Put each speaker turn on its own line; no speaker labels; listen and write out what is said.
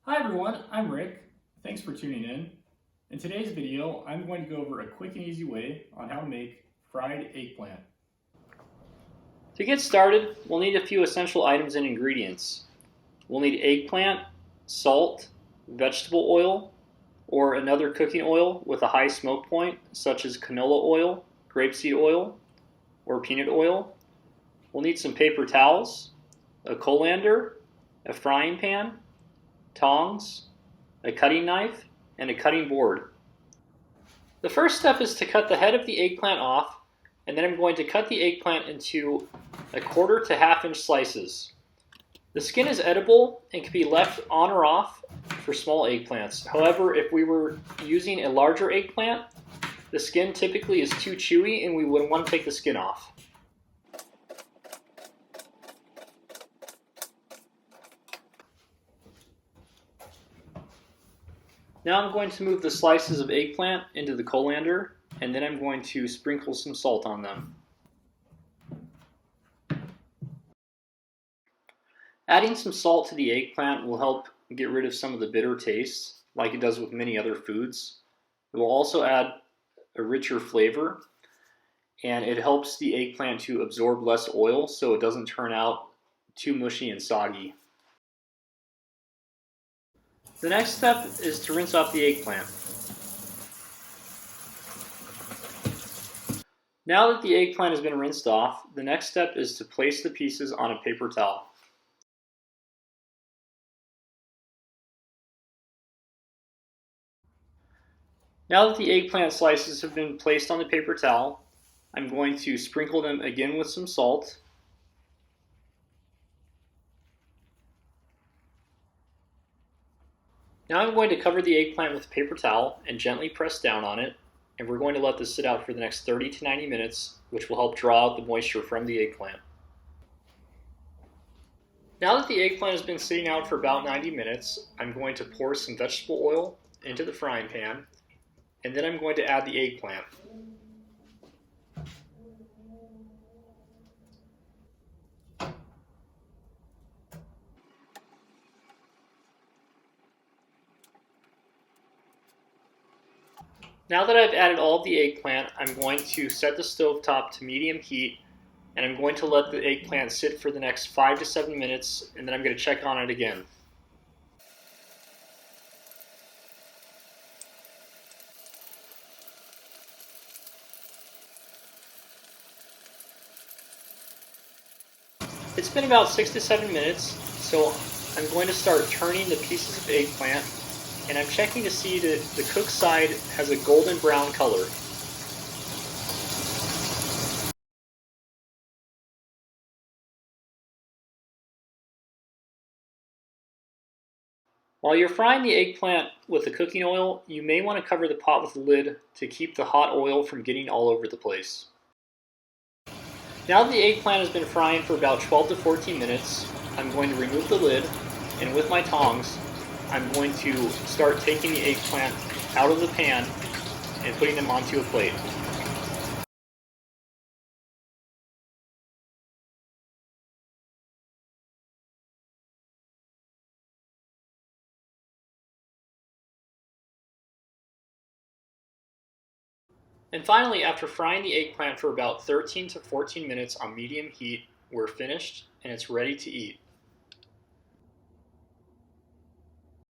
Hi everyone, I'm Rick. Thanks for tuning in. In today's video, I'm going to go over a quick and easy way on how to make fried eggplant.
To get started, we'll need a few essential items and ingredients. We'll need eggplant, salt, vegetable oil, or another cooking oil with a high smoke point, such as canola oil, grapeseed oil, or peanut oil. We'll need some paper towels, a colander, a frying pan, tongs, a cutting knife, and a cutting board. The first step is to cut the head of the eggplant off, and then I'm going to cut the eggplant into 1/4 to 1/2 inch slices. The skin is edible and can be left on or off for small eggplants. However, if we were using a larger eggplant, the skin typically is too chewy and we would want to take the skin off. Now I'm going to move the slices of eggplant into the colander, and then I'm going to sprinkle some salt on them. Adding some salt to the eggplant will help get rid of some of the bitter taste, like it does with many other foods. It will also add a richer flavor, and it helps the eggplant to absorb less oil so it doesn't turn out too mushy and soggy. The next step is to rinse off the eggplant. Now that the eggplant has been rinsed off, the next step is to place the pieces on a paper towel. Now that the eggplant slices have been placed on the paper towel, I'm going to sprinkle them again with some salt. Now I'm going to cover the eggplant with a paper towel and gently press down on it, and we're going to let this sit out for the next 30 to 90 minutes, which will help draw out the moisture from the eggplant. Now that the eggplant has been sitting out for about 90 minutes, I'm going to pour some vegetable oil into the frying pan, and then I'm going to add the eggplant. Now that I've added all of the eggplant, I'm going to set the stovetop to medium heat, and I'm going to let the eggplant sit for the next 5 to 7 minutes, and then I'm going to check on it again. It's been about 6 to 7 minutes, so I'm going to start turning the pieces of eggplant, and I'm checking to see that the cooked side has a golden brown color. While you're frying the eggplant with the cooking oil, you may want to cover the pot with the lid to keep the hot oil from getting all over the place. Now that the eggplant has been frying for about 12 to 14 minutes, I'm going to remove the lid, and with my tongs, I'm going to start taking the eggplant out of the pan and putting them onto a plate. And finally, after frying the eggplant for about 13 to 14 minutes on medium heat, we're finished and it's ready to eat.